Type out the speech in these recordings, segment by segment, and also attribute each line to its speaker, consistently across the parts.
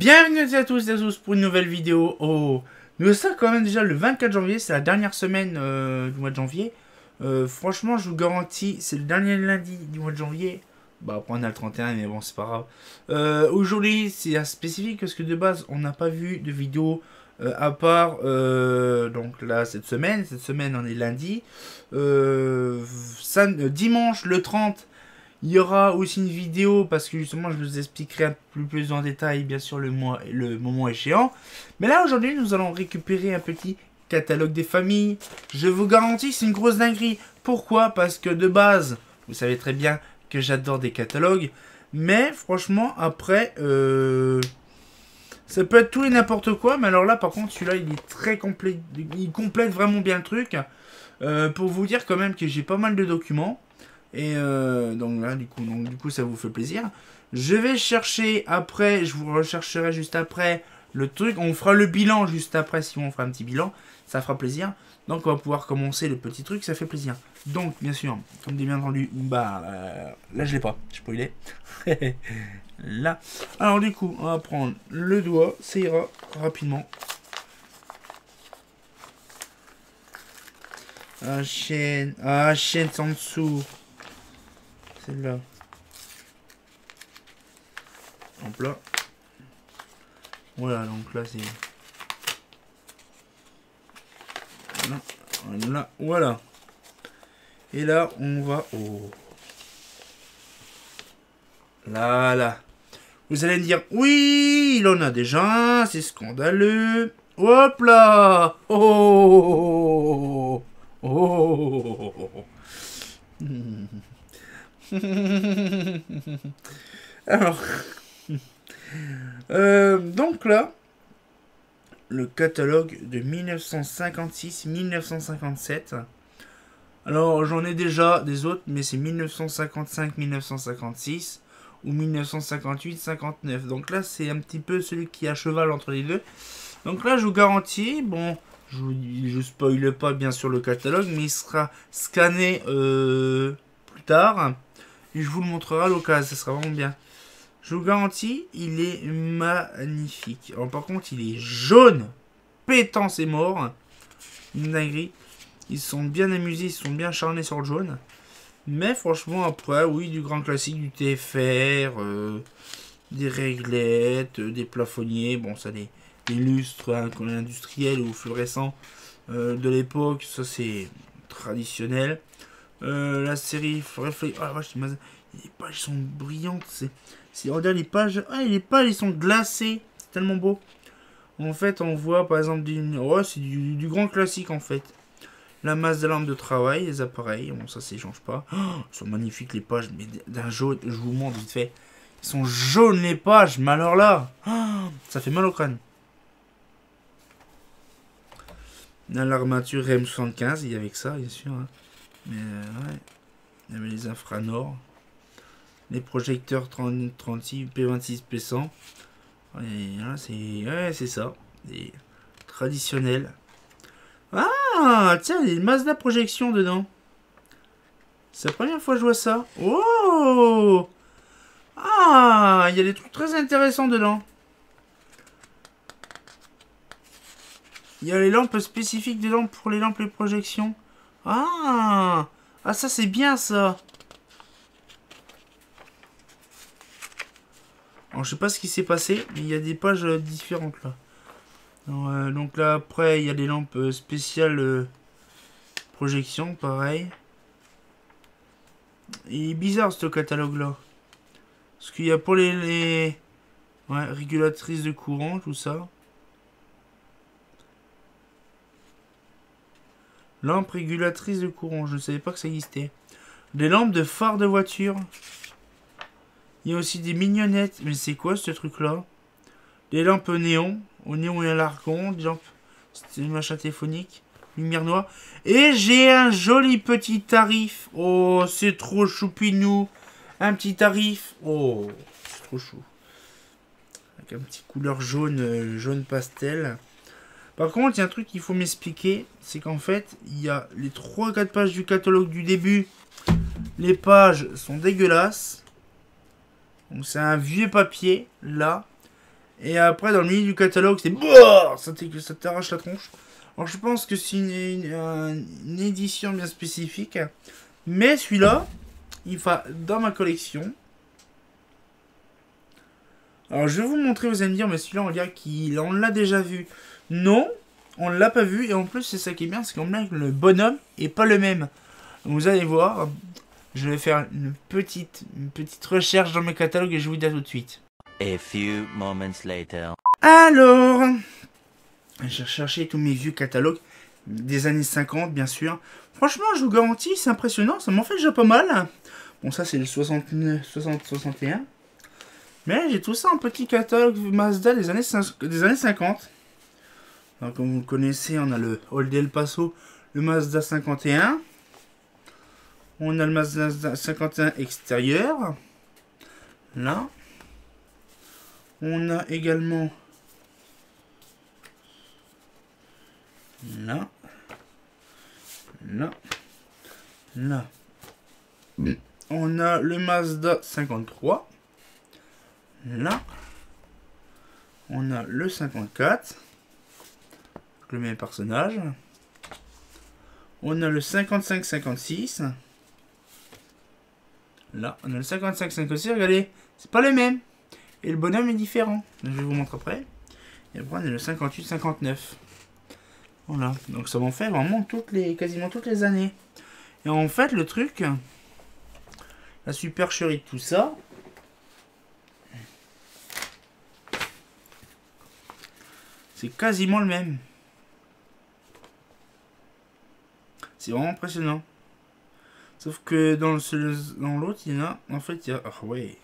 Speaker 1: Bienvenue à tous et à tous pour une nouvelle vidéo. Oh, nous sommes quand même déjà le 24 janvier, c'est la dernière semaine du mois de janvier. Franchement, je vous garantis, c'est le dernier lundi du mois de janvier. Bah après on a le 31, mais bon c'est pas grave. Aujourd'hui c'est spécifique parce que de base on n'a pas vu de vidéo à part donc là cette semaine on est lundi. Dimanche le 30. Il y aura aussi une vidéo parce que justement je vous expliquerai un peu plus en détail bien sûr le moment échéant. Mais là aujourd'hui nous allons récupérer un petit catalogue des familles. Je vous garantis c'est une grosse dinguerie. Pourquoi? Parce que de base, vous savez très bien que j'adore des catalogues. Mais franchement après, ça peut être tout et n'importe quoi. Mais alors là par contre celui-là il est très complet. Il complète vraiment bien le truc. Pour vous dire quand même que j'ai pas mal de documents. Et donc là, du coup, ça vous fait plaisir. Je vais chercher après, je vous rechercherai juste après le truc. On fera le bilan juste après, si on fera un petit bilan. Ça fera plaisir. Donc on va pouvoir commencer le petit truc, ça fait plaisir. Donc, bien sûr, comme bien entendu, bah, là je l'ai pas, je spoilé. Là. Alors du coup, on va prendre le doigt, ça ira rapidement. Chaîne en dessous. Celle-là. Hop là. Voilà, donc là c'est... Voilà, voilà. Et là, on va au... Là. Vous allez me dire, oui, il en a déjà un, c'est scandaleux. Hop là. Oh. Alors, donc là, le catalogue de 1956-1957. Alors, j'en ai déjà des autres, mais c'est 1955-1956 ou 1958-59. Donc là, c'est un petit peu celui qui est à cheval entre les deux. Donc là, je vous garantis, bon, je spoile pas bien sûr le catalogue, mais il sera scanné plus tard. Et je vous le montrerai à l'occasion, ça sera vraiment bien. Je vous garantis, il est magnifique. Alors par contre, il est jaune. Pétant, c'est mort. Une dinguerie. Ils sont bien amusés, ils sont bien charnés sur le jaune. Mais franchement, après, oui, du grand classique, du TFR, des réglettes, des plafonniers. Bon, ça, des lustres industriels ou fluorescents de l'époque. Ça, c'est traditionnel. La série Reflex. Oh la vache, les pages sont brillantes. Regarde les pages. Ah, les pages, ils sont glacées. C'est tellement beau. En fait, on voit par exemple c'est du grand classique en fait. La masse de lampes de travail, les appareils. Bon, ça, ça change pas. Oh, ils sont magnifiques les pages. Mais d'un jaune, je vous montre vite fait. Ils sont jaunes les pages. Mais alors là, oh, ça fait mal au crâne. Dans l'armature M75, il y avait que ça, bien sûr. Hein. Mais ouais. Il y avait les infranord. Les projecteurs 36, P26, P100. Et là, c'est ça. Des traditionnels. Ah, tiens, il y a une Mazda projection dedans. C'est la première fois que je vois ça. Oh! Ah, il y a des trucs très intéressants dedans. Il y a les lampes spécifiques des lampes pour les lampes et projections. Ah! Ah, ça, c'est bien, ça. Alors, je sais pas ce qui s'est passé, mais il y a des pages différentes, là. Alors, donc là, après, il y a des lampes spéciales projection, pareil. Il est bizarre, ce catalogue-là. Parce qu'il y a pour les ouais, régulatrices de courant, tout ça. Lampe régulatrice de courant, je ne savais pas que ça existait. Des lampes de phare de voiture. Il y a aussi des mignonnettes. Mais c'est quoi ce truc-là? Des lampes néon. Au néon et à l'argon. Des lampes... C'est une machin téléphonique. Lumière noire. Et j'ai un joli petit tarif. Oh, c'est trop choupinou. Un petit tarif. Oh, c'est trop chou. Avec un petit couleur jaune, jaune pastel. Par contre, il y a un truc qu'il faut m'expliquer. C'est qu'en fait, il y a les 3-4 pages du catalogue du début. Les pages sont dégueulasses. Donc c'est un vieux papier, là. Et après, dans le milieu du catalogue, c'est BOAH, ça t'arrache la tronche. Alors, je pense que c'est une édition bien spécifique. Mais celui-là, il va dans ma collection. Alors, je vais vous montrer, vous allez me dire, mais celui-là, on dirait qu'on l'a déjà vu. Non, on l'a pas vu. Et en plus, c'est ça qui est bien, c'est qu'on dirait que le bonhomme est pas le même. Vous allez voir, je vais faire une petite recherche dans mes catalogues et je vous dis à tout de suite.
Speaker 2: A few moments later.
Speaker 1: Alors, j'ai recherché tous mes vieux catalogues des années 50, bien sûr. Franchement, je vous garantis, c'est impressionnant. Ça m'en fait déjà pas mal. Bon, ça, c'est le 60-61. Mais j'ai tout ça en petit catalogue Mazda des années 50. Alors, comme vous le connaissez, on a le Old El Paso, le Mazda 51. On a le Mazda 51 extérieur. Là. On a également là, là. On a le Mazda 53. Là. On a le 54. Le même personnage. On a le 55-56. Là, on a le 55-56. Regardez, c'est pas les mêmes. Et le bonhomme est différent. Je vais vous montrer après. Et après, on a le 58-59. Voilà. Donc, ça m'en fait vraiment quasiment toutes les années. Et en fait, le truc, la supercherie de tout ça, c'est quasiment le même. C'est vraiment impressionnant. Sauf que dans l'autre, il y en a... En fait, il y a... Ah ouais.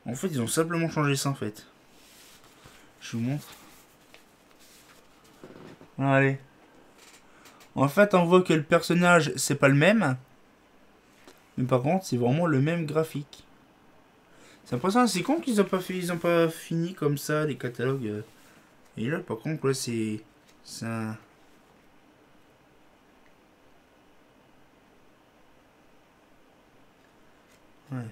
Speaker 1: En fait, ils ont simplement changé ça, en fait. Je vous montre. Allez. En fait, on voit que le personnage, c'est pas le même. Mais par contre, c'est vraiment le même graphique. C'est impressionnant. C'est con qu'ils ont pas fait, ils ont pas fini comme ça, les catalogues. Et là, par contre, là, c'est un... Ouais.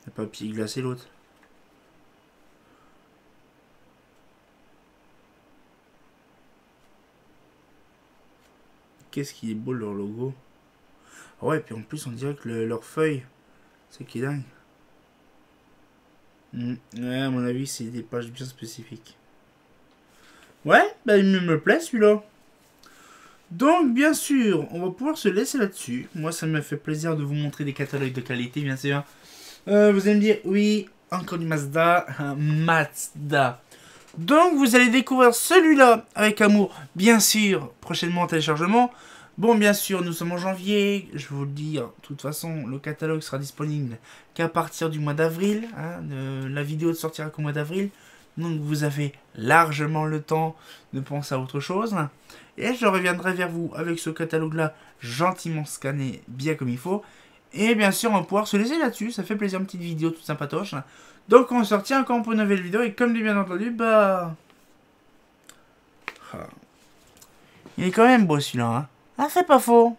Speaker 1: Le papier glacé, l'autre. Qu'est-ce qui est beau, leur logo. Ah ouais, puis en plus, on dirait que leur feuille, c'est qui est dingue. Ouais, à mon avis, c'est des pages bien spécifiques. Ouais, bah il me plaît celui-là. Donc, bien sûr, on va pouvoir se laisser là-dessus. Moi, ça me fait plaisir de vous montrer des catalogues de qualité, bien sûr. Vous allez me dire, oui, encore du Mazda. Mazda. Donc, vous allez découvrir celui-là avec amour, bien sûr, prochainement en téléchargement. Bon, bien sûr, nous sommes en janvier. Je vais vous le dire, de toute façon, le catalogue sera disponible qu'à partir du mois d'avril. Hein, la vidéo ne sortira qu'au mois d'avril. Donc, vous avez largement le temps de penser à autre chose. Et je reviendrai vers vous avec ce catalogue-là, gentiment scanné, bien comme il faut. Et bien sûr, on va pouvoir se laisser là-dessus. Ça fait plaisir, une petite vidéo toute sympatoche. Donc, on sortit encore pour une nouvelle vidéo. Et comme bien entendu, bah... Il est quand même beau celui-là, hein. Ah, c'est pas faux.